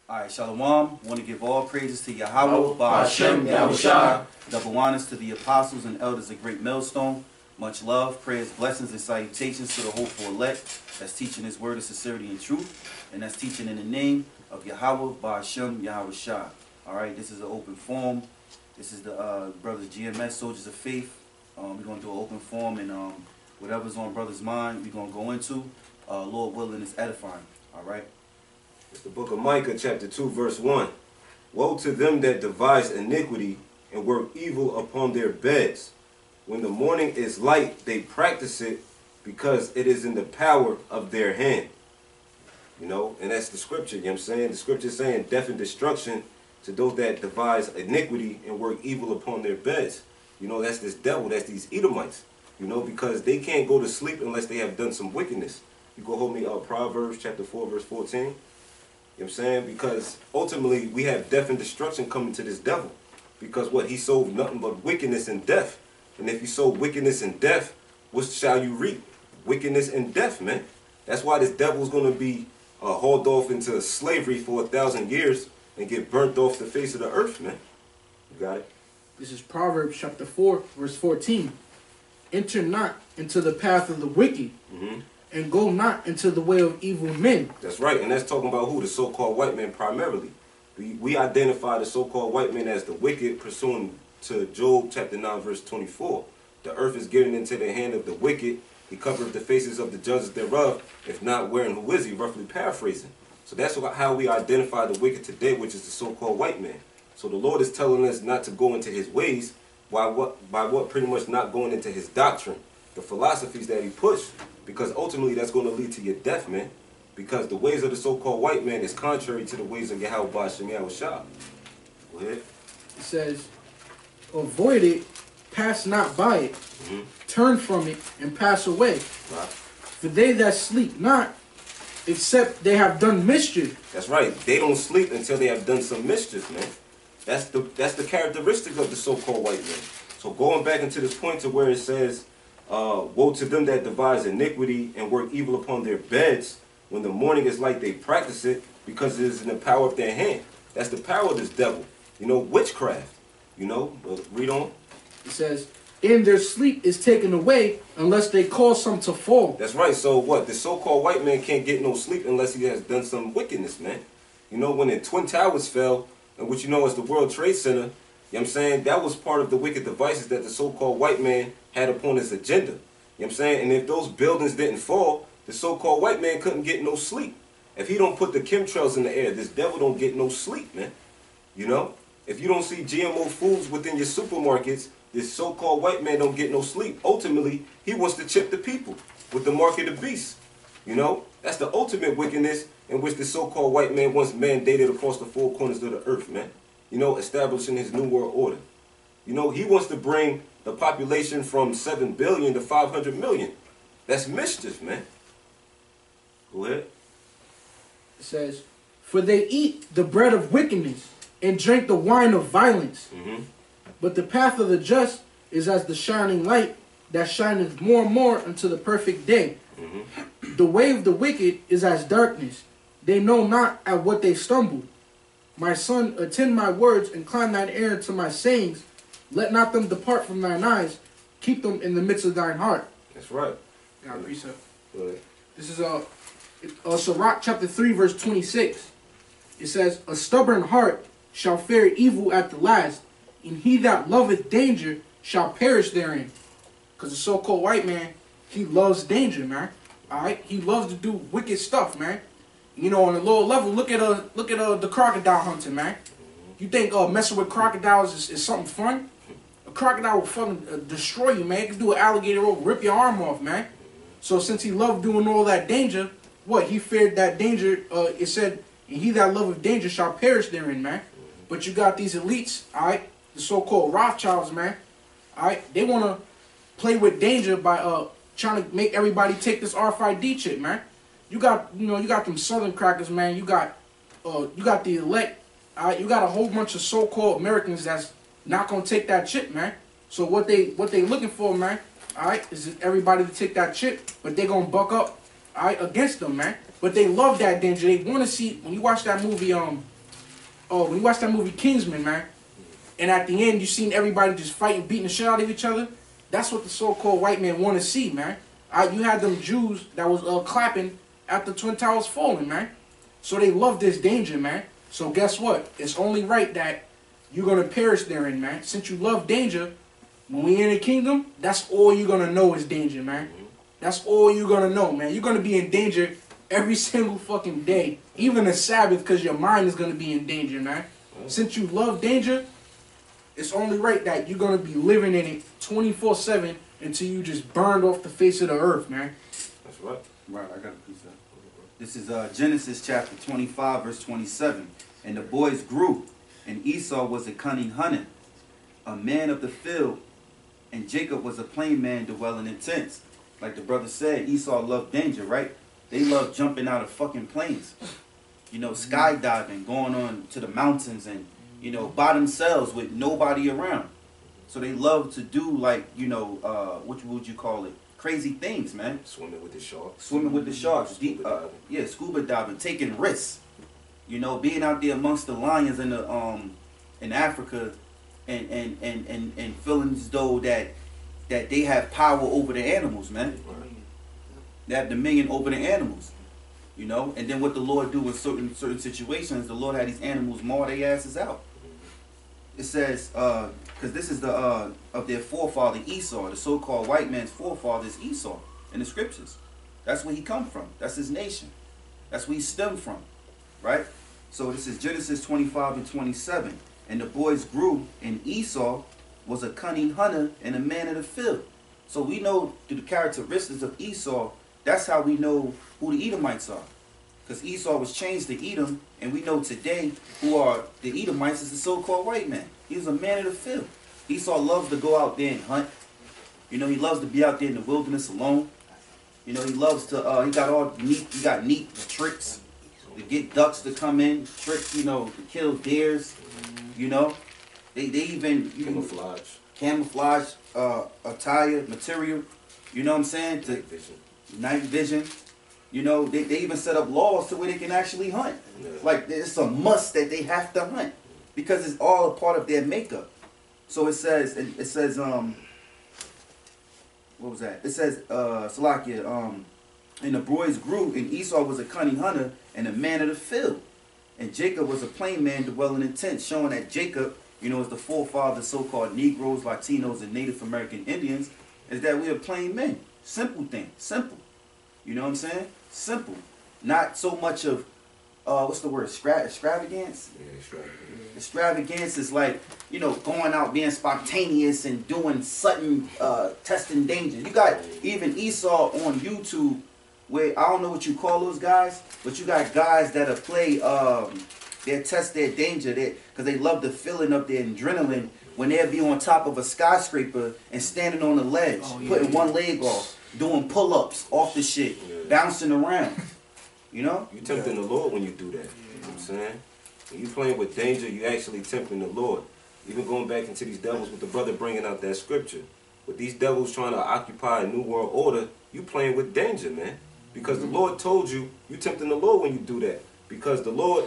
Alright, Shalawam. Want to give all praises to YAHAWAH, YAHAWASHI. Double honors to the apostles and elders of Great Millstone. Much love, prayers, blessings, and salutations to the hopeful elect that's teaching His word of sincerity and truth, and that's teaching in the name of YAHAWAH, YAHAWASHI. Alright, this is an open forum. This is the brothers GMS, Soldiers of Faith. We're going to do an open forum, and whatever's on brothers' mind, we're going to go into. Lord willing, is edifying. Alright? It's the book of Micah, chapter 2, verse 1. Woe to them that devise iniquity and work evil upon their beds. When the morning is light, they practice it because it is in the power of their hand. You know, and that's the scripture, you know what I'm saying? The scripture is saying death and destruction to those that devise iniquity and work evil upon their beds. You know, that's this devil, that's these Edomites. You know, because they can't go to sleep unless they have done some wickedness. You go hold me Proverbs chapter 4, verse 14. You know what I'm saying? Because ultimately we have death and destruction coming to this devil. Because what? He sowed nothing but wickedness and death. And if you sow wickedness and death, what shall you reap? Wickedness and death, man. That's why this devil's going to be hauled off into slavery for 1,000 years and get burnt off the face of the earth, man. You got it? This is Proverbs chapter 4, verse 14. Enter not into the path of the wicked, and go not into the way of evil men. That's right, and that's talking about who? The so-called white men primarily. We identify the so-called white men as the wicked, pursuant to Job chapter 9, verse 24. The earth is given into the hand of the wicked. He covereth the faces of the judges thereof. If not, where and who is he? Roughly paraphrasing. So that's how we identify the wicked today, which is the so-called white man. So the Lord is telling us not to go into his ways. By what? Pretty much not going into his doctrine, the philosophies that he pushed. Because ultimately that's going to lead to your death, man. Because the ways of the so-called white man is contrary to the ways of YAHAWAH, YAHAWASHI. Go ahead. It says, avoid it, pass not by it, turn from it, and pass away. Right. For they that sleep not, except they have done mischief. That's right. They don't sleep until they have done some mischief, man. That's the characteristic of the so-called white man. So going back into this point to where it says, woe to them that devise iniquity and work evil upon their beds. When the morning is light, they practice it because it is in the power of their hand. That's the power of this devil. You know, witchcraft. You know, read on. It says, in their sleep is taken away unless they cause some to fall. That's right. So what? The so-called white man can't get no sleep unless he has done some wickedness, man. You know, when the Twin Towers fell, and what you know as the World Trade Center, you know what I'm saying, that was part of the wicked devices that the so-called white man had upon his agenda. You know what I'm saying? And if those buildings didn't fall, the so-called white man couldn't get no sleep. If he don't put the chemtrails in the air, this devil don't get no sleep, man. You know? If you don't see GMO foods within your supermarkets, this so-called white man don't get no sleep. Ultimately, he wants to chip the people with the mark of the beast. You know? That's the ultimate wickedness in which the so-called white man wants mandated across the four corners of the earth, man. You know, establishing his new world order. You know, he wants to bring the population from 7 billion to 500 million. That's mischief, man. Go ahead. It says, for they eat the bread of wickedness and drink the wine of violence. But the path of the just is as the shining light that shineth more and more unto the perfect day. The way of the wicked is as darkness. They know not at what they stumble. My son, attend my words, incline thine ear to my sayings. Let not them depart from thine eyes. Keep them in the midst of thine heart. That's right. God, precept. Go ahead. This is Sirach chapter 3, verse 26. It says, a stubborn heart shall fare evil at the last, and he that loveth danger shall perish therein. Because the so-called white man, he loves danger, man. Alright? He loves to do wicked stuff, man. You know, on a lower level, look at the crocodile hunting, man. You think messing with crocodiles is something fun? A crocodile will fucking destroy you, man. It can do an alligator rope, rip your arm off, man. So since he loved doing all that danger, what? He feared that danger, it said, and he that loveth danger shall perish therein, man. But you got these elites, alright? The so-called Rothschilds, man. Alright? They want to play with danger by trying to make everybody take this RFID chip, man. You got them Southern crackers, man. You got the elect. You got a whole bunch of so-called Americans that's not gonna take that chip, man. So what they looking for, man, alright, is everybody to take that chip, but they gonna buck up, alright, against them, man. But they love that danger. They wanna see, when you watch that movie, when you watch that movie Kingsman, man, and at the end you seen everybody just fighting, beating the shit out of each other. That's what the so-called white man want to see, man. You had them Jews that was clapping at the Twin Towers falling, man. So they love this danger, man. So guess what? It's only right that you're gonna perish therein, man. Since you love danger, when we in the kingdom, that's all you're gonna know is danger, man. That's all you're gonna know, man. You're gonna be in danger every single fucking day, even the Sabbath, because your mind is gonna be in danger, man. Since you love danger, it's only right that you're gonna be living in it 24/7 until you just burned off the face of the earth, man. That's right. Right, I got a piece of it. This is Genesis chapter 25, verse 27. And the boys grew, and Esau was a cunning hunter, a man of the field, and Jacob was a plain man dwelling in tents. Like the brother said, Esau loved danger, right? They loved jumping out of fucking planes. You know, skydiving, going on to the mountains and, you know, by themselves with nobody around. So they love to do, like, you know, what would you call it? Crazy things, man. Swimming with the sharks. Swimming with the sharks. Scuba diving. Yeah, scuba diving, taking risks. You know, being out there amongst the lions in the in Africa and feeling as though that they have power over the animals, man. Right. They have dominion over the animals. You know, and then what the Lord do in certain situations, the Lord had these animals maul their asses out. It says, because this is the of their forefather Esau, the so-called white man's forefather is Esau in the scriptures. That's where he come from. That's his nation. That's where he stemmed from, right? So this is Genesis 25 and 27. And the boys grew, and Esau was a cunning hunter and a man of the field. So we know through the characteristics of Esau, that's how we know who the Edomites are. Because Esau was changed to Edom, and we know today who are the Edomites is the so-called white man. He was a man of the field. Esau loves to go out there and hunt. You know, he loves to be out there in the wilderness alone. You know, he loves to, he got neat tricks to get ducks to come in, tricks, you know, to kill deers, you know. They even, camouflage attire, material, you know what I'm saying? Night vision. You know, they even set up laws to where they can actually hunt. Yeah. Like, it's a must that they have to hunt because it's all a part of their makeup. So it says, what was that? It says, Salakia, and the boys grew, and Esau was a cunning hunter and a man of the field. And Jacob was a plain man dwelling in tents, showing that Jacob, you know, is the forefather of so-called Negroes, Latinos, and Native American Indians, is that we are plain men. Simple thing. Simple. You know what I'm saying? Simple. Not so much of, what's the word? Extravagance? Yeah, extravagance. Extravagance is like, you know, going out being spontaneous and doing sudden testing danger. You got even Esau on YouTube where, I don't know what you call those guys, but you got guys that'll play, they test their danger because they love the feeling of their adrenaline when they'll be on top of a skyscraper and standing on the ledge, putting one leg off. Doing pull-ups off the shit, bouncing around, you know? You tempting the Lord when you do that, you know what I'm saying? When you playing with danger, you actually tempting the Lord. Even going back into these devils with the brother bringing out that scripture. With these devils trying to occupy a new world order, you playing with danger, man. Because the Lord told you, you tempting the Lord when you do that. Because the Lord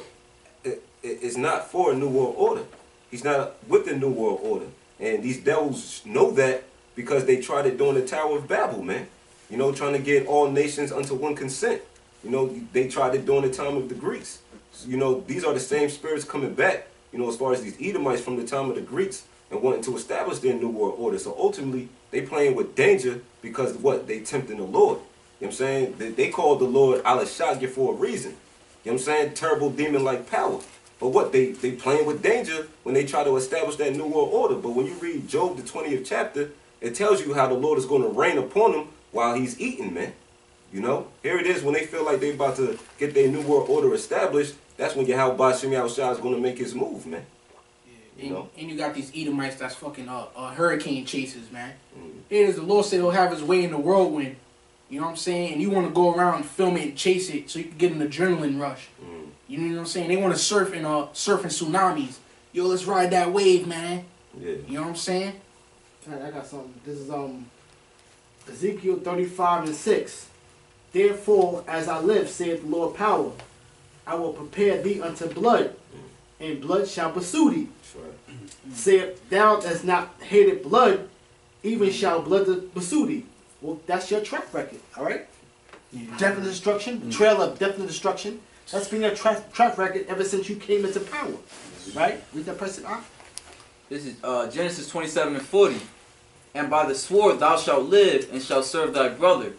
is not for a new world order. He's not with the new world order. And these devils know that because they tried it during the Tower of Babel, man. You know, trying to get all nations unto one consent. You know, they tried it during the time of the Greeks. So, you know, these are the same spirits coming back, you know, as far as these Edomites from the time of the Greeks and wanting to establish their new world order. So ultimately, they playing with danger because what? They tempting the Lord. You know what I'm saying? They called the Lord Al-Shagir for a reason. You know what I'm saying? Terrible demon-like power. But what? They playing with danger when they try to establish that new world order. But when you read Job, the 20th chapter, it tells you how the Lord is going to rain upon them while he's eating, man. You know? Here it is when they feel like they're about to get their new world order established. That's when YAHAWASHI is going to make his move, man. Yeah. You know? And you got these Edomites that's fucking hurricane chasers, man. Here it is, the Lord said he'll have his way in the whirlwind. You know what I'm saying? And you want to go around and film it and chase it so you can get an adrenaline rush. You know what I'm saying? They want to surf in tsunamis. Yo, let's ride that wave, man. Yeah. You know what I'm saying? Alright, I got something. This is Ezekiel 35:6. Therefore, as I live, saith the Lord power, I will prepare thee unto blood, and blood shall pursue thee. That's right. Saith thou that's not hated blood, even shall blood pursue thee. Well, that's your track record, all right? Death and destruction, trail of death and destruction. That's been your track record ever since you came into power, right? Read that person out. This is Genesis 27:40. And by the sword thou shalt live, and shalt serve thy brother.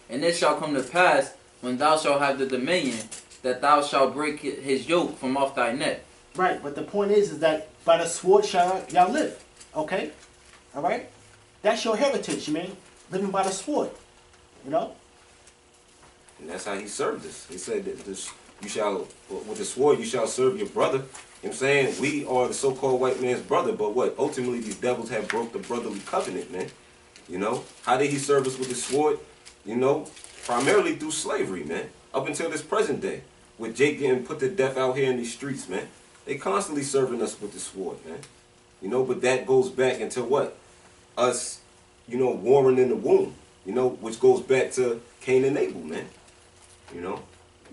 And it shall come to pass, when thou shalt have the dominion, that thou shalt break his yoke from off thy neck. Right, but the point is that by the sword shall y'all live, okay? All right? That's your heritage, man. Living by the sword, you know? And that's how he served us. He said that you shall, with the sword, you shall serve your brother. You know what I'm saying? We are the so-called white man's brother, but what? Ultimately, these devils have broke the brotherly covenant, man. You know? How did he serve us with the sword? You know? Primarily through slavery, man. Up until this present day. With Jake getting put to death out here in these streets, man. They constantly serving us with the sword, man. You know, but that goes back into what? Us, you know, warring in the womb. You know, which goes back to Cain and Abel, man. You know?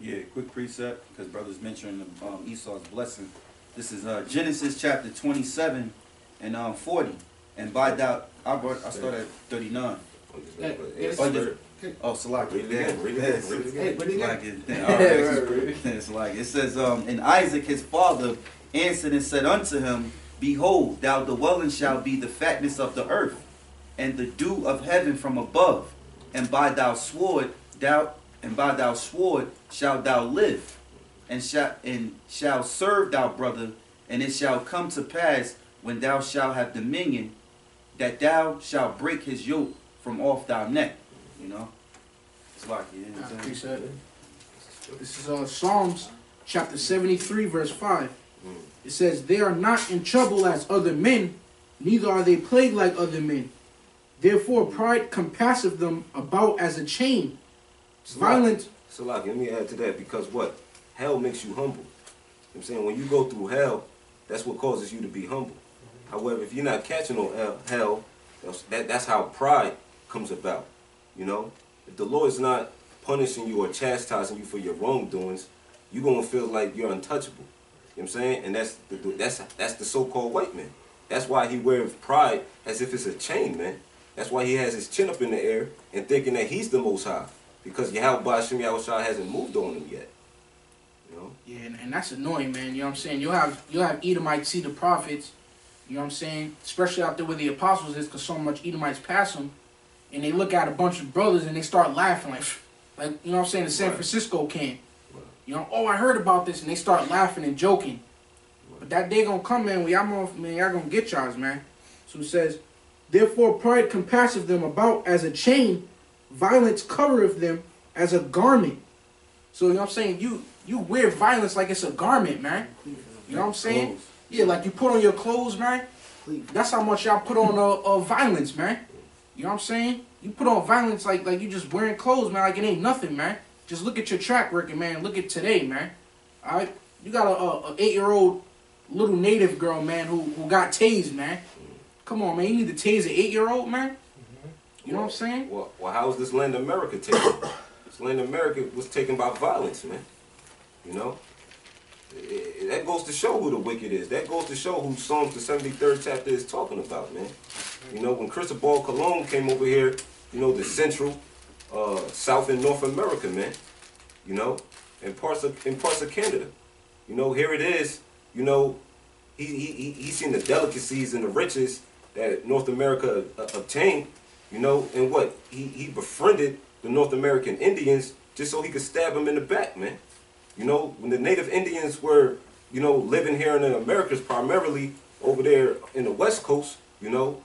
Yeah, quick precept, because brothers mentioned Esau's blessing. This is Genesis chapter 27 and 40. And by thou, I started at 39. Oh, Salaki. Read it again. Read it again. Read it again. Hey, what do you got? It's like it says, and Isaac his father answered and said unto him, Behold, thou dwelling shall be the fatness of the earth, and the dew of heaven from above, and by thy sword shalt thou live, and shall serve thy brother, and it shall come to pass when thou shalt have dominion, that thou shalt break his yoke from off thy neck. You know, it's like I appreciate it. This is Psalms chapter 73, verse 5. It says, They are not in trouble as other men, neither are they plagued like other men. Therefore pride compasseth them about as a chain. Violence. Salaki, let me add to that, because what? Hell makes you humble. You know what I'm saying? When you go through hell, that's what causes you to be humble. However, if you're not catching on hell, that's how pride comes about. You know? If the Lord's not punishing you or chastising you for your wrongdoings, you're going to feel like you're untouchable. You know what I'm saying? And that's the so-called white man. That's why he wears pride as if it's a chain, man. That's why he has his chin up in the air and thinking that he's the most high. Because YAHAWASHI hasn't moved on him yet. You know? Yeah, and that's annoying, man. You know what I'm saying? You'll have Edomites see the prophets, you know what I'm saying? Especially out there where the apostles is, because so much Edomites pass them. And they look at a bunch of brothers and they start laughing like you know what I'm saying, the San Francisco camp. You know, oh, I heard about this, and they start laughing and joking. But that day gonna come, man, y'all gonna get y'all, man. So it says, Therefore pride compasseth them about as a chain, violence covereth them as a garment. So you know what I'm saying? You wear violence like it's a garment, man. You know what I'm saying? Yeah, like you put on your clothes, man. That's how much y'all put on violence, man. You know what I'm saying? You put on violence like you just wearing clothes, man, like it ain't nothing, man. Just look at your track record, man. Look at today, man. All right? You got a 8-year-old little native girl, man, who got tased, man. Come on, man. You need to tase an 8-year-old, man. You know what I'm saying? Well, how was this land of America taken? This land of America was taken by violence, man. You know? That goes to show who the wicked is. That goes to show who Psalms the 73rd chapter is talking about, man. You know, when Cristobal Colon came over here, you know, the central, South and North America, man. You know, in parts of Canada. You know, here it is. You know, he seen the delicacies and the riches that North America obtained. You know, and what he befriended the North American Indians just so he could stab them in the back, man. You know, when the native Indians were, you know, living here in the Americas, primarily over there in the West Coast, you know,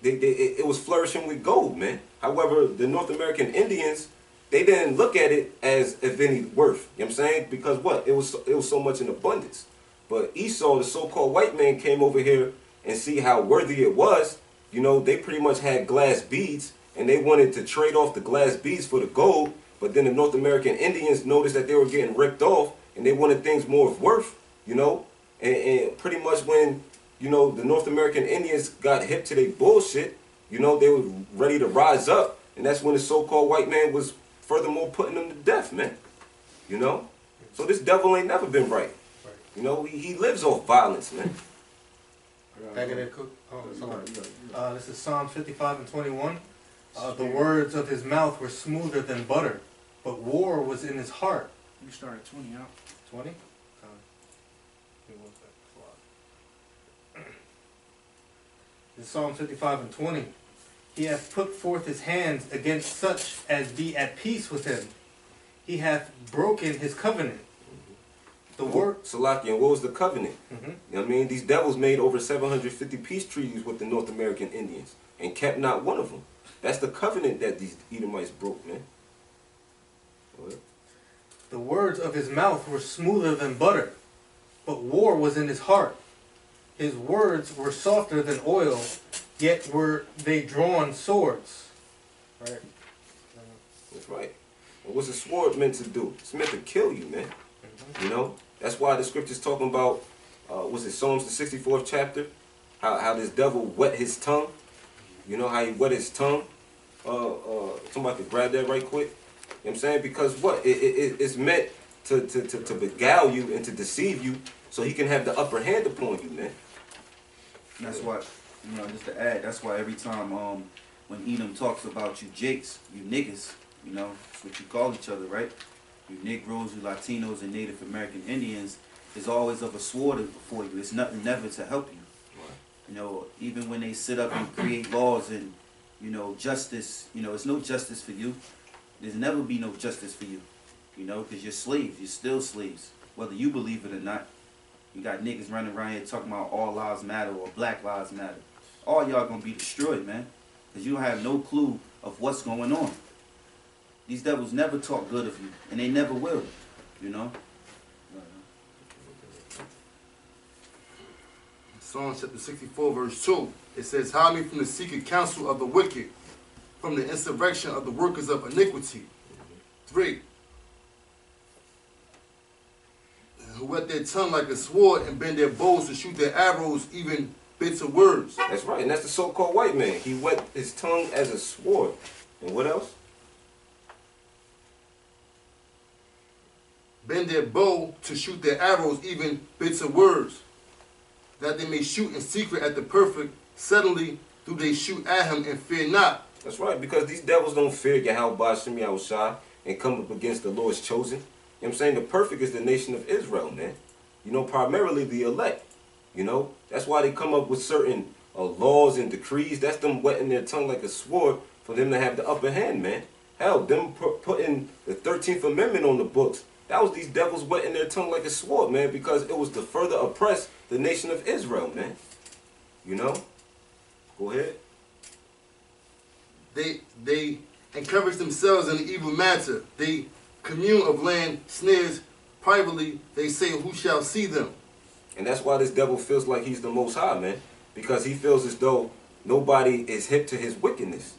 it was flourishing with gold, man. However, the North American Indians, they didn't look at it as if any worth. You know what I'm saying? Because what? It was so much in abundance. But Esau, the so-called white man, came over here and see how worthy it was. You know, they pretty much had glass beads, and they wanted to trade off the glass beads for the gold. But then the North American Indians noticed that they were getting ripped off, and they wanted things more of worth, you know. And pretty much when, you know, the North American Indians got hip to their bullshit, you know, they were ready to rise up. And that's when the so-called white man was furthermore putting them to death, man. You know? So this devil ain't never been right. You know You know, he lives off violence, man. Back in that cook. Oh, sorry. This is Psalm 55 and 21. The words of his mouth were smoother than butter, but war was in his heart. You start at 20 out. 20? This is Psalm 55 and 20. He hath put forth his hands against such as be at peace with him. He hath broken his covenant. The word. Salaki, and what was the covenant? Mm-hmm. You know what I mean? These devils made over 750 peace treaties with the North American Indians and kept not one of them. That's the covenant that these Edomites broke, man. What? The words of his mouth were smoother than butter, but war was in his heart. His words were softer than oil, yet were they drawn swords. Right. That's right. And what's a sword meant to do? It's meant to kill you, man. Mm-hmm. You know? That's why the scripture's talking about, what's it, Psalms the 64th chapter? How this devil wet his tongue. You know how he wet his tongue? Somebody could grab that right quick. You know what I'm saying? Because what? It's meant to beguile you and to deceive you so he can have the upper hand upon you, man. And that's why, you know, just to add, that's why every time when Edom talks about you jakes, you niggas, you know, that's what you call each other, right? You Negroes, you Latinos, and Native American Indians, is always of a sword before you. It's nothing never to help you. Right. You know, even when they sit up and create laws and, you know, justice, you know, it's no justice for you. There's never be no justice for you, you know, because you're slaves. You're still slaves, whether you believe it or not. You got niggas running around here talking about all lives matter or black lives matter. All y'all gonna be destroyed, man, because you don't have no clue of what's going on. These devils never talk good of you, and they never will, you know. Psalm chapter 64, verse 2. It says, hide me from the secret counsel of the wicked, from the insurrection of the workers of iniquity. 3. Who whet their tongue like a sword and bend their bows to shoot their arrows, even bits of words. That's right, and that's the so-called white man. He wet his tongue as a sword. And what else? Bend their bow to shoot their arrows, even bits of words, that they may shoot in secret at the perfect. Suddenly do they shoot at him and fear not. That's right, because these devils don't fear YAHAWASHI and come up against the Lord's chosen. You know what I'm saying? The perfect is the nation of Israel, man. You know, primarily the elect. You know, that's why they come up with certain laws and decrees. That's them wetting their tongue like a sword for them to have the upper hand, man. Hell, them putting the 13th Amendment on the books. That was these devils wetting their tongue like a sword, man, because it was to further oppress the nation of Israel, man. You know? Go ahead. They encourage themselves in the evil matter. They commune of land snares privately. They say, who shall see them? And that's why this devil feels like he's the Most High, man. Because he feels as though nobody is hip to his wickedness.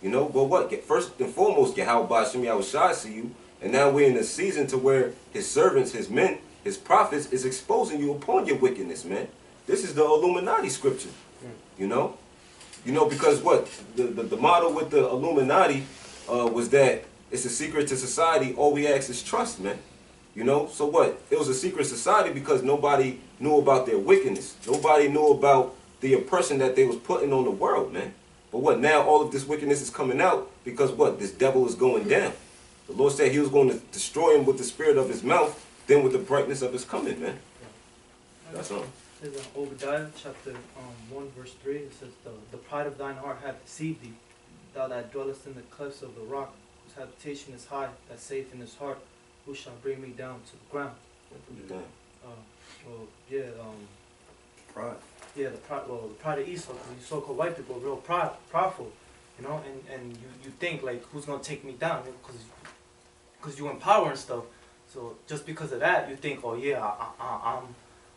You know? But what? First and foremost, YAHAWASHI see you. And now we're in a season to where his servants, his men, his prophets is exposing you upon your wickedness, man. This is the Illuminati scripture. You know? You know, because what? The motto with the Illuminati was that it's a secret to society. All we ask is trust, man. You know? So what? It was a secret society because nobody knew about their wickedness. Nobody knew about the oppression that they was putting on the world, man. But what? Now all of this wickedness is coming out because what? This devil is going down. The Lord said he was going to destroy him with the spirit of his mouth, then with the brightness of his coming, man. That's all. It says in Obadiah chapter 1 verse 3, it says, the pride of thine heart hath deceived thee, thou that dwellest in the clefts of the rock, whose habitation is high, that saith in his heart, who shall bring me down to the ground? Pride. Yeah, the pride of Esau, because these so-called white people are real prideful, you know, and you think like, who's gonna take me down? Because you in power and stuff. So just because of that, you think, oh yeah,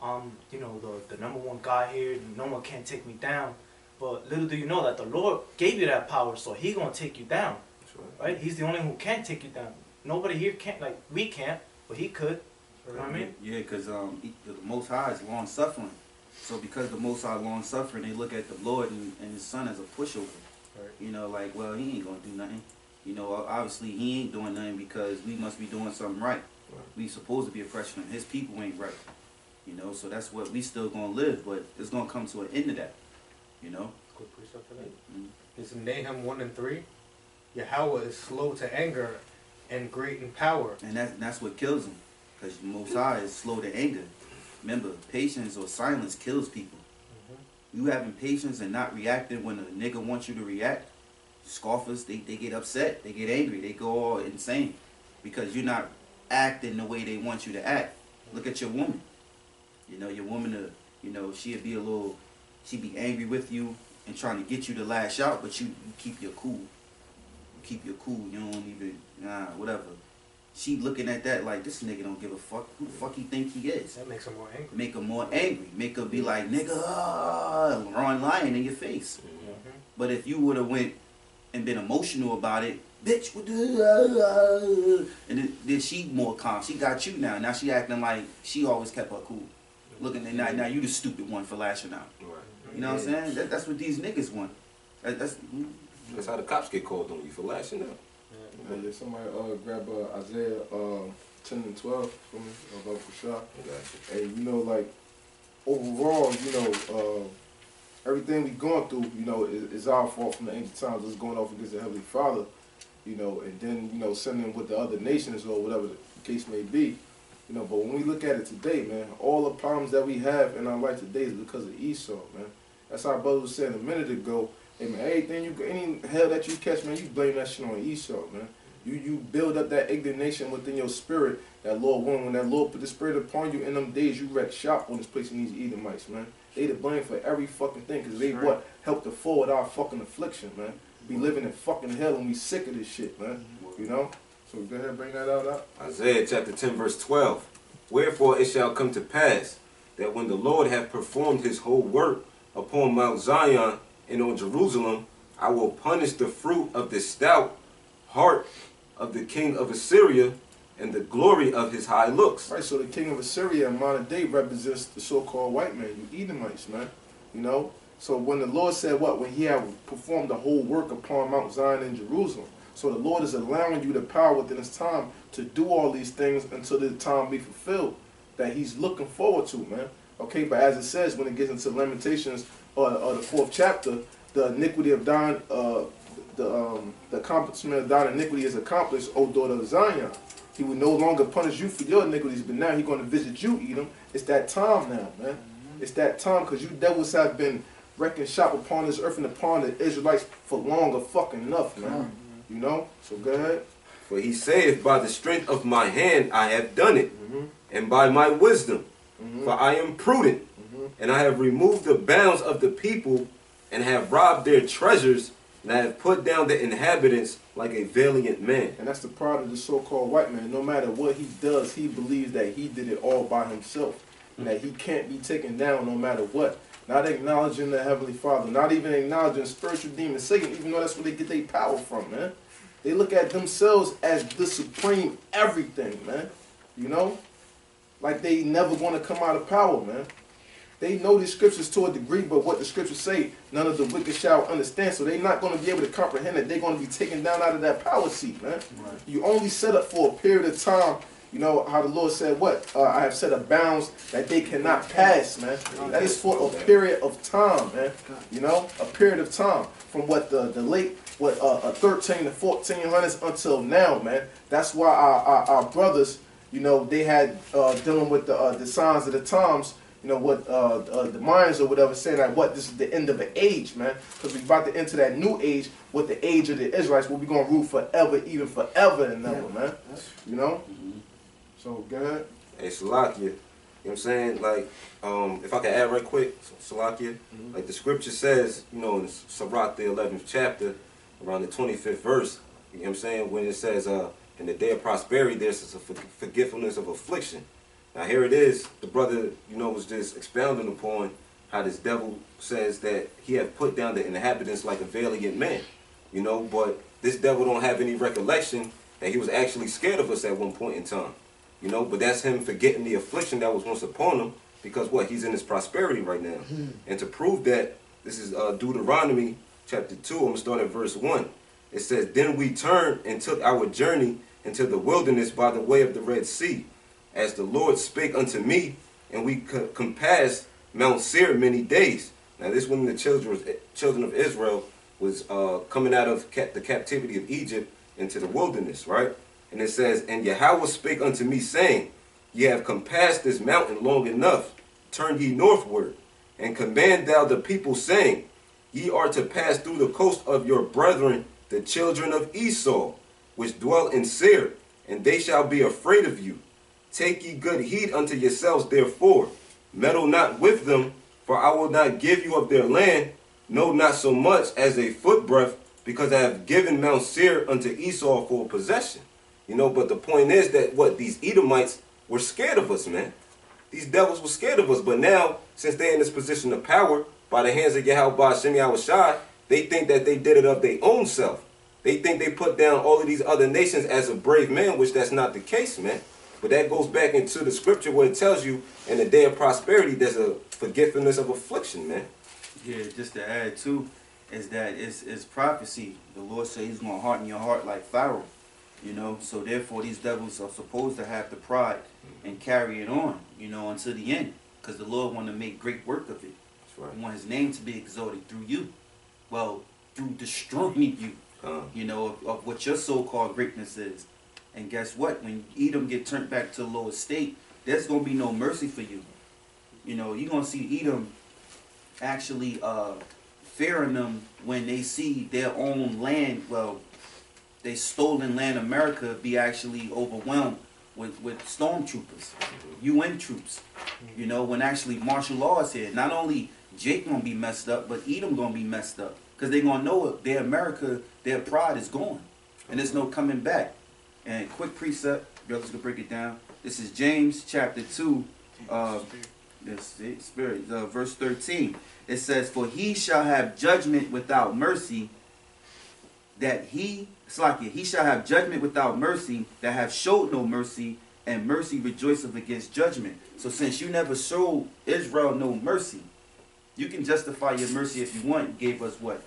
I'm you know, the number one guy here. No one can take me down. But little do you know that the Lord gave you that power, so He gonna take you down. That's right. Right? He's the only one who can take you down. Nobody here can't, like we can't, but He could. You know what I mean? Yeah, because the Most High is long suffering. So because the Most High long suffering, they look at the Lord and His Son as a pushover. Right. You know, like, well, He ain't gonna do nothing. You know, obviously He ain't doing nothing because we must be doing something right. We supposed to be oppressing Him. His people ain't right. You know, so that's what we still gonna live, but it's gonna come to an end of that. You know. Quick precept for that. Mm. It's Nahum 1 and 3. Yahweh is slow to anger and great in power. And that's what kills him, because the Most High is slow to anger. Remember, patience or silence kills people. You having patience and not reacting when a nigga wants you to react, scoffers, they get upset, they get angry, they go all insane because you're not acting the way they want you to act. Look at your woman. You know, your woman, you know, she'd be be angry with you and trying to get you to lash out, but you keep your cool. You keep your cool. You don't even, whatever. She looking at that like, this nigga don't give a fuck. Who the fuck he think he is? That makes her more angry. Make her more angry. Make her be like, nigga, run lying in your face. But if you would have went and been emotional about it, bitch, what the, and then she more calm. She got you now. Now she acting like she always kept her cool. Looking at now you the stupid one for lashing out. You know what I'm saying? That's what these niggas want. That's how the cops get called on you for lashing out. Yeah, somebody grab Isaiah 10 and 12 for me, about for sure. Hey, you know, like, overall, you know, everything we going through, you know, is our fault from the ancient times. It's going off against the Heavenly Father, you know, and then, you know, sending with the other nations or whatever the case may be. You know, but when we look at it today, man, all the problems that we have in our life today is because of Esau, man. That's how our brother was saying a minute ago. Hey, man, any hell that you catch, man, you blame that shit on Esau, man. You build up that indignation within your spirit that Lord won. When that Lord put the spirit upon you in them days, you wrecked shop on this place in these Edomites, man. They to blame for every fucking thing because they what helped to forward our fucking affliction, man. We living in fucking hell and we sick of this shit, man. You know? So go ahead and bring that out. Isaiah chapter 10 verse 12. Wherefore it shall come to pass that when the Lord hath performed his whole work upon Mount Zion and on Jerusalem, I will punish the fruit of the stout heart of the king of Assyria and the glory of his high looks. Right, so the king of Assyria in modern day represents the so-called white man, you Edomites, man. You know? So when the Lord said what? When he had performed the whole work upon Mount Zion and Jerusalem. So the Lord is allowing you the power within his time to do all these things until the time be fulfilled that he's looking forward to, man. Okay, but as it says when it gets into Lamentations or the 4th chapter, the iniquity of thine, the accomplishment of thine iniquity is accomplished, O daughter of Zion. He will no longer punish you for your iniquities, but now he's going to visit you, Edom. It's that time now, man. It's that time because you devils have been wrecking shop upon this earth and upon the Israelites for longer fucking enough, man. You know? So go ahead. For he saith, by the strength of my hand I have done it, and by my wisdom. For I am prudent, and I have removed the bounds of the people, and have robbed their treasures, and I have put down the inhabitants like a valiant man. And that's the pride of the so-called white man. No matter what he does, he believes that he did it all by himself, and that he can't be taken down no matter what. Not acknowledging the Heavenly Father, not even acknowledging spiritual demons, Satan, even though that's where they get their power from, man. They look at themselves as the supreme everything, man. You know? Like they never going to come out of power, man. They know the scriptures to a degree, but what the scriptures say, none of the wicked shall understand. So they're not going to be able to comprehend that they're going to be taken down out of that power seat, man. Right. You only set up for a period of time. You know how the Lord said, what? I have set a bounds that they cannot pass, man. That is for a period of time, man. You know, a period of time. From what the late, 13 to 1400s until now, man. That's why our brothers, you know, they had dealing with the signs of the times, you know, what the Mayans or whatever saying that this is the end of an age, man. Because we're about to enter that new age with the age of the Israelites where we're going to rule forever, even forever and ever, man. You know? So, go ahead. Hey, Salakia, you know what I'm saying? Like, if I can add right quick, Salakia, like the scripture says, you know, in Sirach, the 11th chapter, around the 25th verse, you know what I'm saying? When it says, in the day of prosperity, there's a forgetfulness of affliction. Now, here it is. The brother, you know, was just expounding upon how this devil says that he have put down the inhabitants like a valiant man, you know, but this devil don't have any recollection that he was actually scared of us at one point in time. You know, but that's him forgetting the affliction that was once upon him because what? He's in his prosperity right now. And to prove that, this is Deuteronomy chapter 2. I'm going to start at verse 1. It says, Then we turned and took our journey into the wilderness by the way of the Red Sea. As the Lord spake unto me, and we compassed Mount Seir many days. Now this when the children of Israel was coming out of the captivity of Egypt into the wilderness, right? And it says, and Yahawah spake unto me, saying, Ye have compassed this mountain long enough. Turn ye northward, and command thou the people, saying, Ye are to pass through the coast of your brethren, the children of Esau, which dwell in Seir, and they shall be afraid of you. Take ye good heed unto yourselves, therefore. Meddle not with them, for I will not give you of their land, no, not so much as a footbreadth, because I have given Mount Seir unto Esau for a possession. You know, but the point is that what these Edomites were scared of us, man. These devils were scared of us, but now, since they're in this position of power, by the hands of YAHAWASHI, they think that they did it of their own self. They think they put down all of these other nations as a brave man, which that's not the case, man. But that goes back into the scripture where it tells you in the day of prosperity, there's a forgetfulness of affliction, man. Yeah, just to add too, is that it's prophecy. The Lord said he's going to harden your heart like Pharaoh. You know, so therefore these devils are supposed to have the pride and carry it on, you know, until the end. Because the Lord want to make great work of it. That's right. He want his name to be exalted through you. Well, through destroying you, you know, of what your so-called greatness is. And guess what? When Edom get turned back to the lower state, there's going to be no mercy for you. You know, you're going to see Edom actually fearing them when they see their own land, well, they stolen land America be actually overwhelmed with stormtroopers, UN troops. You know, when actually martial law is here, not only Jake gonna be messed up, but Edom gonna be messed up. Because they gonna know it, their America, their pride is gone. And there's no coming back. And quick precept, brothers can break it down. This is James chapter 2, verse 13. It says, for he shall have judgment without mercy, he shall have judgment without mercy, that have showed no mercy, and mercy rejoiceth against judgment. So since you never showed Israel no mercy, you can justify your mercy if you want. You gave us what?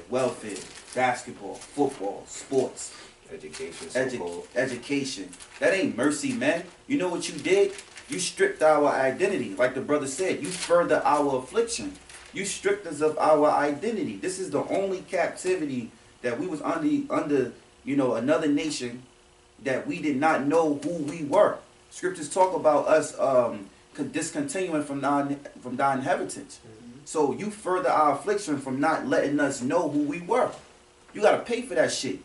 Welfare, basketball, football, sports, education. That ain't mercy, man. You know what you did? You stripped our identity. Like the brother said, you further our affliction. You stripped us of our identity. This is the only captivity that we was under, you know, another nation that we did not know who we were. Scriptures talk about us discontinuing from thy inheritance. So you further our affliction from not letting us know who we were. You got to pay for that shit.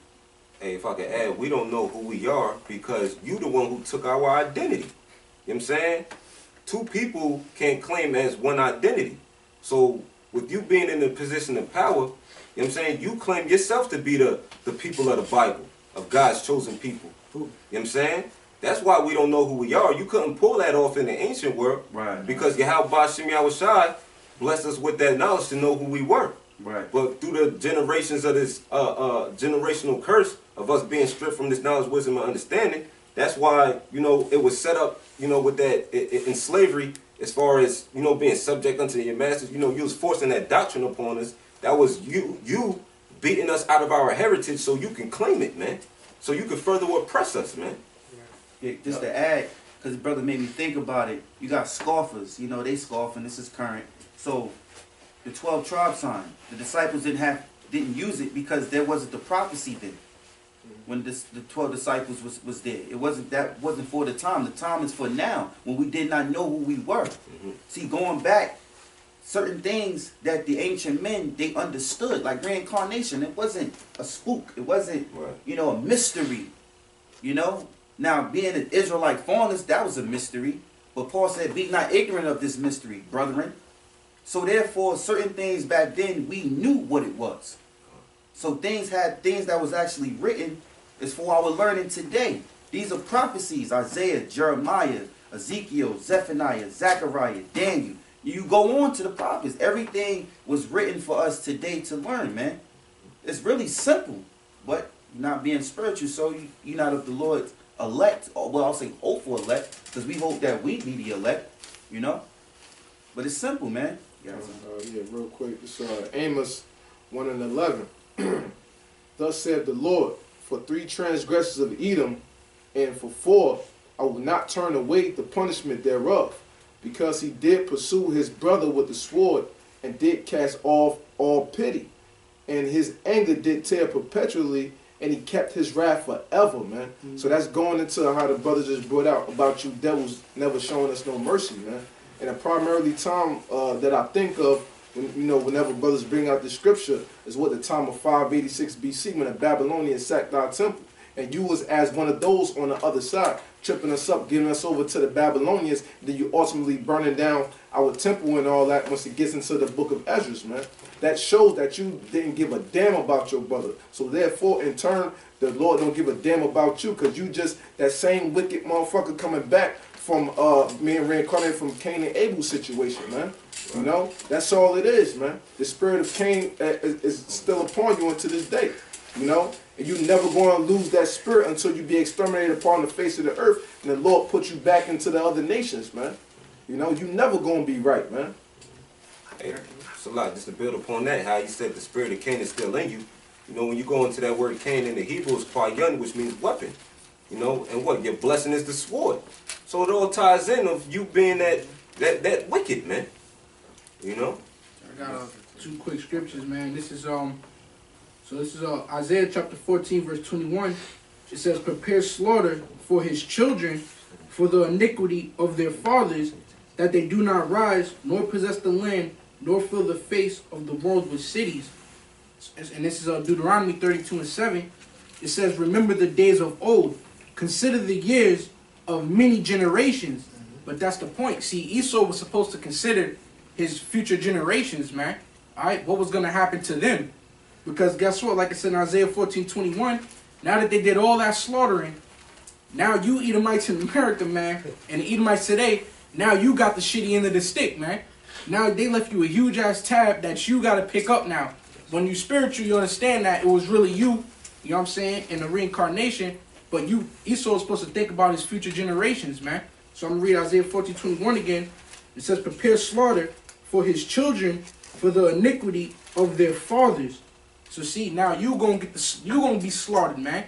Hey, if I could add, we don't know who we are because you the one who took our identity. You know what I'm saying? Two people can't claim as one identity. So with you being in a position of power, you know what I'm saying, you claim yourself to be the people of the Bible, of God's chosen people. You know what I'm saying? That's why we don't know who we are. You couldn't pull that off in the ancient world. Right. Because YAHAWASHI blessed us with that knowledge to know who we were. Right. But through the generations of this generational curse of us being stripped from this knowledge, wisdom, and understanding, that's why, you know, it was set up, you know, with that in slavery, as far as, you know, being subject unto your masters. You know, you was forcing that doctrine upon us. That was you beating us out of our heritage so you can claim it, man. So you can further oppress us, man. Yeah, just to add, because the brother made me think about it, you got scoffers. You know, they scoffing. This is current. So the 12 tribe sign, the disciples didn't use it because there wasn't the prophecy then. When the 12 disciples was there, that wasn't for the time. The time is for now, when we did not know who we were. See, going back, certain things that the ancient men, they understood, like reincarnation. It wasn't a spook. It wasn't, you know, a mystery. You know, now being an Israelite fathers, that was a mystery. But Paul said, "Be not ignorant of this mystery, brethren." So therefore, certain things back then we knew what it was. So things that was actually written is for our learning today. These are prophecies: Isaiah, Jeremiah, Ezekiel, Zephaniah, Zechariah, Daniel. You go on to the prophets. Everything was written for us today to learn, man. It's really simple, but you're not being spiritual, so you're not of the Lord's elect, or well, I'll say hopeful elect, because we hope that we be the elect, you know. But it's simple, man. Yeah, real quick. It's Amos 1:11. Thus said the Lord, for 3 transgressions of Edom, and for 4, I will not turn away the punishment thereof. because he did pursue his brother with the sword, and did cast off all pity. And his anger did tear perpetually, and he kept his wrath forever, man. So that's going into how the brother just brought out about you devils never showing us no mercy, man. And a primarily time that I think of, when, whenever brothers bring out the scripture, is what the time of 586 BC, when the Babylonians sacked our temple. And you was as one of those on the other side, tripping us up, giving us over to the Babylonians, then you ultimately burning down our temple and all that once it gets into the book of Ezra, man. That shows that you didn't give a damn about your brother. So therefore, in turn, the Lord don't give a damn about you, because you just that same wicked motherfucker coming back from being reincarnated from Cain and Abel's situation, man. You know, that's all it is, man. The spirit of Cain is still upon you unto this day, you know. And you never going to lose that spirit until you be exterminated upon the face of the earth, and the Lord put you back into the other nations, man. You know, you never going to be right, man. Hey, so like, just to build upon that, how you said the spirit of Cain is still in you. You know, when you go into that word Cain in the Hebrew, it's Payan, which means weapon. You know, and what? Your blessing is the sword. So it all ties in of you being that wicked, man. You know? I got two quick scriptures, man. This is Isaiah chapter 14, verse 21. It says, prepare slaughter for his children for the iniquity of their fathers, that they do not rise, nor possess the land, nor fill the face of the world with cities. And this is Deuteronomy 32:7. It says, remember the days of old, consider the years of many generations. But that's the point. See, Esau was supposed to consider his future generations, man. All right, what was going to happen to them? Because guess what? Like I said in Isaiah 14:21, now that they did all that slaughtering, now you Edomites in America, man, and the Edomites today, now you got the shitty end of the stick, man. Now they left you a huge ass tab that you got to pick up now. When you spiritual, you understand that it was really you know what I'm saying, in the reincarnation, but Esau is supposed to think about his future generations, man. So I'm going to read Isaiah 14:21 again. It says, prepare slaughter for his children for the iniquity of their fathers. So see, now you gonna be slaughtered, man.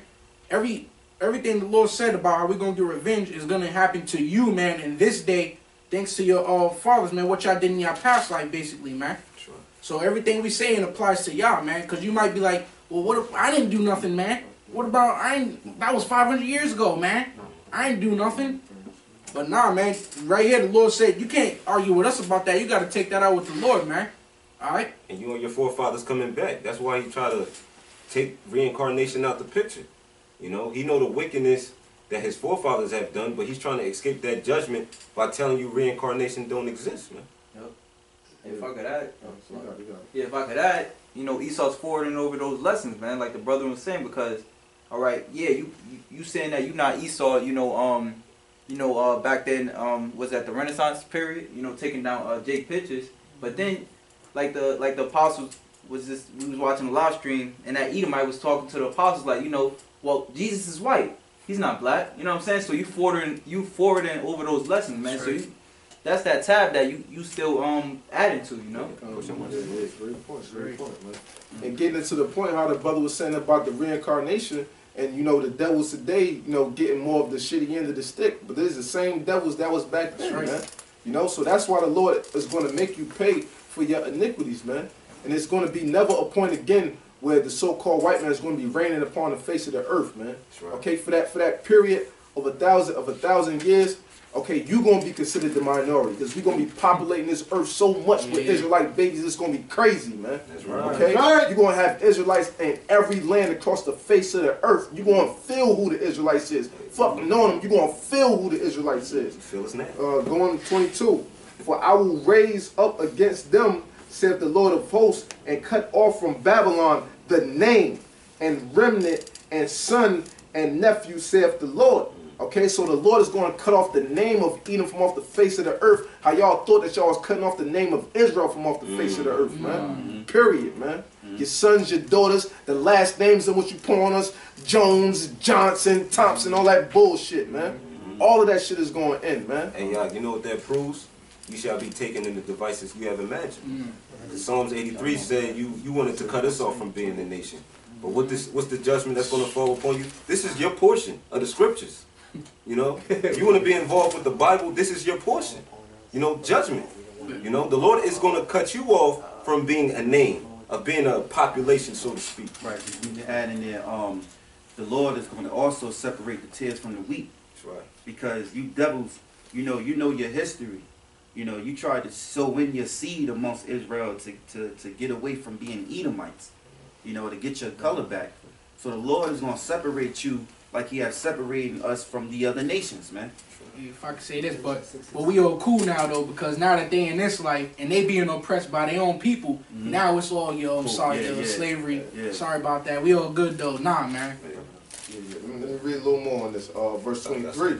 Everything the Lord said about how we're gonna get revenge is gonna happen to you, man, in this day, thanks to your fathers, man. What y'all did in your past life, basically, man. Sure. So everything we saying applies to y'all, man. Cause you might be like, well, what if I didn't do nothing, man? What about that was 500 years ago, man. I ain't do nothing. But nah, man. Right here, the Lord said you can't argue with us about that. You got to take that out with the Lord, man. All right. And you and your forefathers coming back. That's why he try to take reincarnation out the picture. You know, he know the wickedness that his forefathers have done, but he's trying to escape that judgment by telling you reincarnation don't exist, man. Yep. If I could add, if I could add, you know, Esau's forwarding over those lessons, man, like the brother was saying, because, all right, yeah, you saying that you not Esau, back then, was that the Renaissance period, you know, taking down Jake pictures, but then, like the apostles we was watching a live stream, and that Edomite was talking to the apostles, like, you know, well, Jesus is white, he's not black, you know what I'm saying? So you forwarding over those lessons, man. Right. So that's that tab that you still adding to, you know. Great point, man. And getting into the point how the brother was saying about the reincarnation, and you know the devils today, you know, getting more of the shitty end of the stick, but there's the same devils that was back then, right, man. You know, so that's why the Lord is going to make you pay for your iniquities, man. And it's going to be never a point again where the so-called white man is going to be reigning upon the face of the earth, man. Right. Okay, for that period of a thousand years, okay, you're going to be considered the minority, because we're going to be populating this earth so much with Israelite babies, it's going to be crazy, man. That's right. Okay? Right. You're going to have Israelites in every land across the face of the earth. You're going to feel who the Israelites is. Fucking knowing them, you're going to feel who the Israelites is. Feel his name. Going to 22. For I will raise up against them, saith the Lord of hosts, and cut off from Babylon the name, and remnant, and son, and nephew, saith the Lord. Okay, so the Lord is going to cut off the name of Edom from off the face of the earth. How y'all thought that y'all was cutting off the name of Israel from off the face of the earth, man. Period, man. Your sons, your daughters, the last names of what you put on us, Jones, Johnson, Thompson, all that bullshit, man. All of that shit is going to end, man. And y'all, you know what that proves? You shall be taken in the devices you have imagined. Psalms 83 said you wanted to cut us off from being the nation. But what's the judgment that's going to fall upon you? This is your portion of the scriptures. You know, if you want to be involved with the Bible, this is your portion. judgment. The Lord is going to cut you off from being a name, of being a population, so to speak. Right. You can add in there, the Lord is going to also separate the tares from the wheat. That's right. Because you devils, you know your history. You tried to sow in your seed amongst Israel to get away from being Edomites, to get your color back. So the Lord is going to separate you like he has separated us from the other nations, man. If I could say this, but we all cool now though, because now that they in this life and they being oppressed by their own people, now it's all I'm sorry, slavery. Yeah. Sorry about that. We all good though. Nah, man. Let me read a little more on this. Verse 23.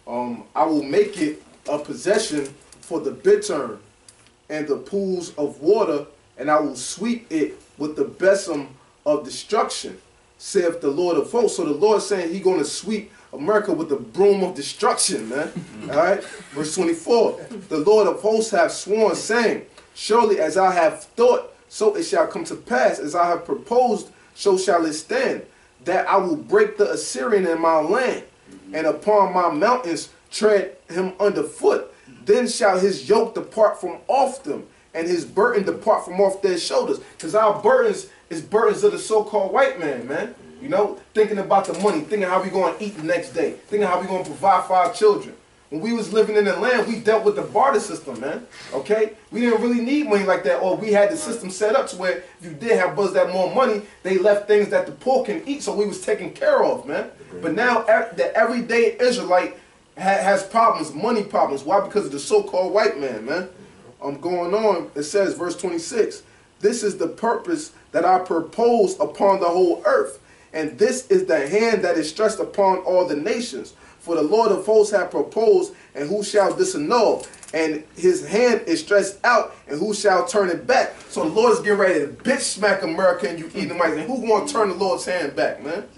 I will make it a possession for the bittern and the pools of water, and I will sweep it with the besom of destruction, saith the Lord of hosts. So the Lord saying he going to sweep America with the broom of destruction, man. All right. Verse 24. The Lord of hosts hath sworn, saying, surely as I have thought, so it shall come to pass. As I have proposed, so shall it stand, that I will break the Assyrian in my land, and upon my mountains tread him underfoot. Then shall his yoke depart from off them, and his burden depart from off their shoulders. Because our burdens is burdens of the so-called white man, man. Thinking about the money, thinking how we going to eat the next day, thinking how we going to provide for our children. When we was living in the land, we dealt with the barter system, man. Okay? We didn't really need money like that, or we had the system set up to where if you did have brothers that more money, they left things that the poor can eat, so we was taken care of, man. But now the everyday Israelite has problems, money problems. Why? Because of the so-called white man, man. Going on, it says, verse 26, this is the purpose that I propose upon the whole earth, and this is the hand that is stretched upon all the nations. For the Lord of hosts hath proposed, and who shall disannul? And his hand is stretched out, and who shall turn it back? So the Lord is getting ready to bitch smack America and you Edomites. And who going to turn the Lord's hand back, man?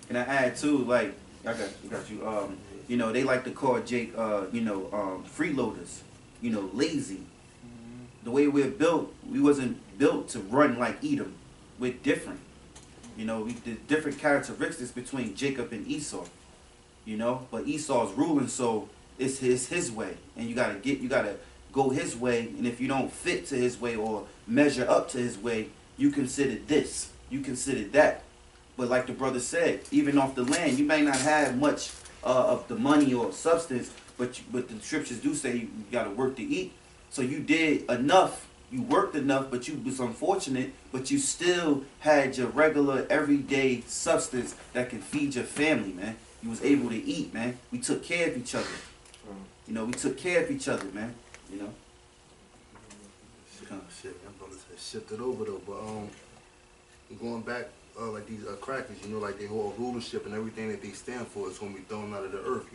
And I add too, like, I got you. They like to call Jake, freeloaders. Lazy. The way we're built, we wasn't built to run like Edom. We're different. The different characteristics between Jacob and Esau. But Esau's ruling, so it's his way, and you gotta go his way. And if you don't fit to his way or measure up to his way, you consider this, you consider that. But like the brother said, even off the land, you may not have much of the money or substance, but the scriptures do say you gotta work to eat. So you did enough. You worked enough, but you was unfortunate, but you still had your regular, everyday substance that can feed your family, man. You was able to eat, man. We took care of each other. We took care of each other, man. Shit, I'm about to shift it over though, but going back, like these crackers, like their whole rulership and everything that they stand for is going to be thrown out of the earth,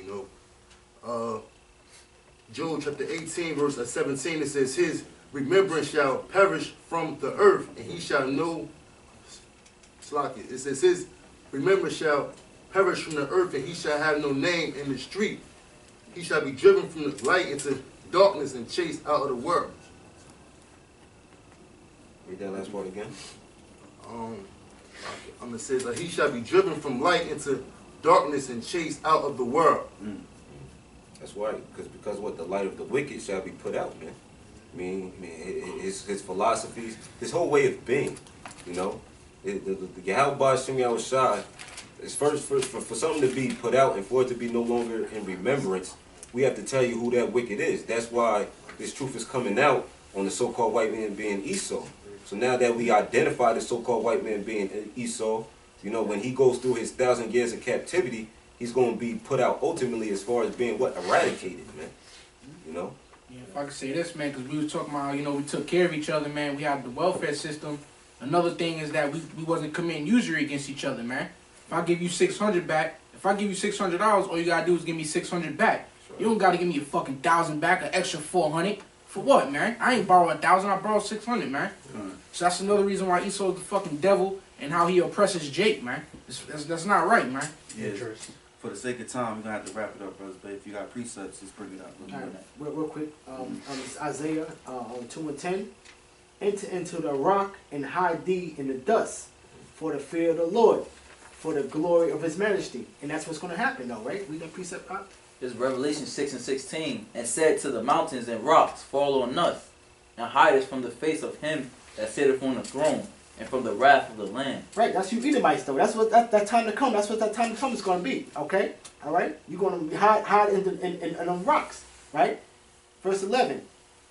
Job chapter 18, verse 17, it says, his remembrance shall perish from the earth, and he shall know. It says, his remembrance shall perish from the earth, and he shall have no name in the street. He shall be driven from the light into darkness and chased out of the world. Read that last part again. It says, he shall be driven from light into darkness and chased out of the world. That's right, because what the light of the wicked shall be put out, man. His philosophies, his whole way of being, the YAHAWASHI is first for something to be put out and for it to be no longer in remembrance. We have to tell you who that wicked is. That's why this truth is coming out on the so-called white man being Esau. So now that we identify the so-called white man being Esau, when he goes through his 1,000 years of captivity, he's going to be put out ultimately as far as being what? Eradicated, man. Yeah, if I could say this, man, because we was talking about, we took care of each other, man. We had the welfare system. Another thing is that we wasn't committing usury against each other, man. If I give you 600 back, if I give you $600, all you gotta do is give me 600 back. You don't gotta give me a fucking 1,000 back, an extra 400. For what, man? I ain't borrow 1,000, I borrowed 600, man. So that's another reason why Esau's the fucking devil and how he oppresses Jake, man. That's not right, man. Yeah. For the sake of time, we're gonna have to wrap it up, brothers. But if you got precepts, just bring it up. All right. Real quick, it's Isaiah 2:10. Enter into the rock and hide thee in the dust, for the fear of the Lord, for the glory of his majesty. And that's what's going to happen, though, right? We got precept up. This is Revelation 6 and 16. And said to the mountains and rocks, fall on us, and hide us from the face of him that sitteth on the throne, and from the wrath of the Lamb. Right, that's you Edomites though. That's what that time to come. That's what that time to come is going to be. Okay, all right. You're going to hide in the rocks. Right. Verse 11.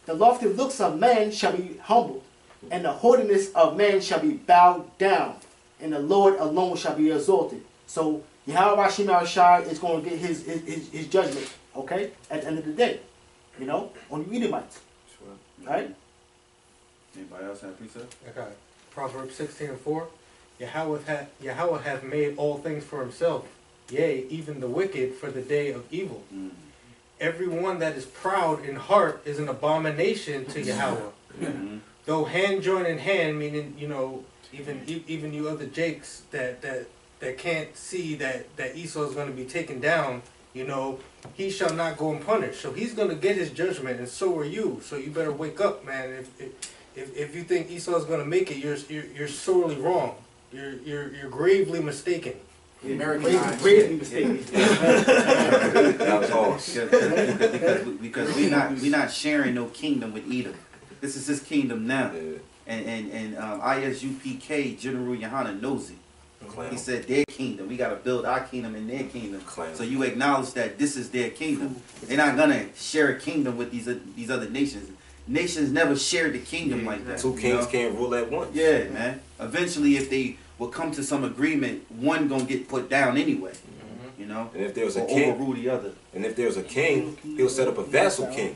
The lofty looks of man shall be humbled, and the haughtiness of man shall be bowed down, and the Lord alone shall be exalted. So YAHAWASHI is going to get his judgment. Okay, at the end of the day, you know, on you Edomites. Sure. Right. Anybody else have precept? Okay. Proverbs 16 and 4. Yahweh hath made all things for himself, yea, even the wicked for the day of evil. Mm. Everyone that is proud in heart is an abomination to Yahweh. Mm-hmm. Though hand join in hand, meaning, you know, even you other Jakes that can't see that Esau is going to be taken down, you know, he shall not go unpunished. So he's going to get his judgment, and so are you. So you better wake up, man. If you think Esau is going to make it, you're sorely wrong. You're gravely mistaken. Gravely mistaken. That was hard. Because we not sharing no kingdom with Edom. This is his kingdom now. Yeah. And ISUPK General Yohana knows it. Clown. He said their kingdom. We got to build our kingdom in their kingdom. Clown. So you acknowledge that this is their kingdom. They're not gonna share a kingdom with these other nations. Nations never shared the kingdom like that. Two kings can't rule at once. Yeah, man. Eventually, if they will come to some agreement, one gonna get put down anyway. You know, And if there was a or king, overrule the other. and if there's a king, he'll set up a vassal king.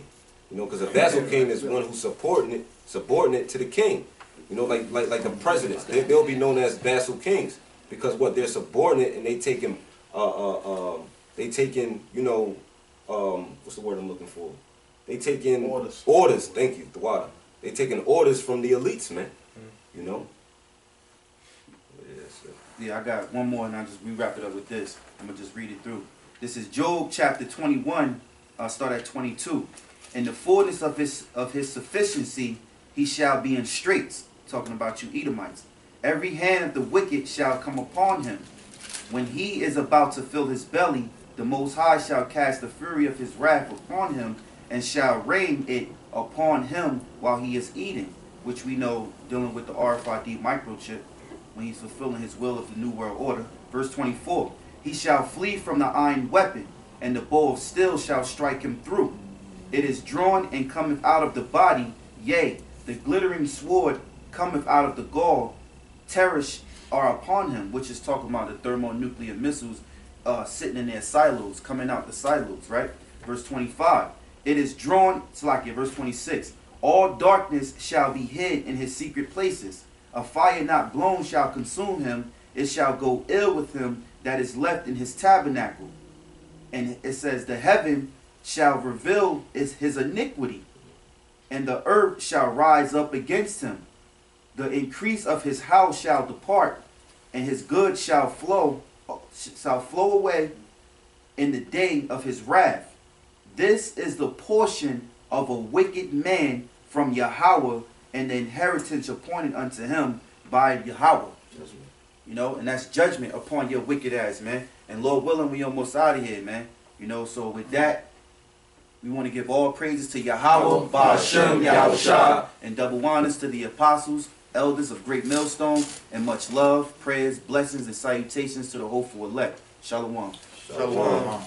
You know, because a vassal king is one who's subordinate to the king. You know, like the presidents, they'll be known as vassal kings because what they're subordinate and they taking you know, what's the word I'm looking for? They taking orders. Thank you, the water. They taking orders from the elites, man. You know. Yeah, I got one more, and we wrap it up with this. I'm gonna just read it through. This is Job chapter 21. Start at 22. In the fullness of his sufficiency, he shall be in straits. Talking about you Edomites. Every hand of the wicked shall come upon him. When he is about to fill his belly, the Most High shall cast the fury of his wrath upon him, and shall rain it upon him while he is eating, which we know dealing with the RFID microchip when he's fulfilling his will of the New World Order. Verse 24, he shall flee from the iron weapon, and the bow of steel shall strike him through. It is drawn and cometh out of the body, yea, the glittering sword cometh out of the gall. Terrors are upon him, which is talking about the thermonuclear missiles sitting in their silos, coming out the silos, right? Verse 25, it is drawn, verse 26, all darkness shall be hid in his secret places. A fire not blown shall consume him. It shall go ill with him that is left in his tabernacle. And it says, the heaven shall reveal his iniquity, and the earth shall rise up against him. The increase of his house shall depart, and his goods shall flow away in the day of his wrath. This is the portion of a wicked man from Yahweh, and the inheritance appointed unto him by Yahweh. You know, and that's judgment upon your wicked ass, man. And Lord willing, we almost out of here, man. You know, so with that, we want to give all praises to Yahawah, Ba'ashem, Yahawashi, and double honors to the apostles, elders of Great Millstone, and much love, prayers, blessings, and salutations to the hopeful elect. Shalawam. Shalom.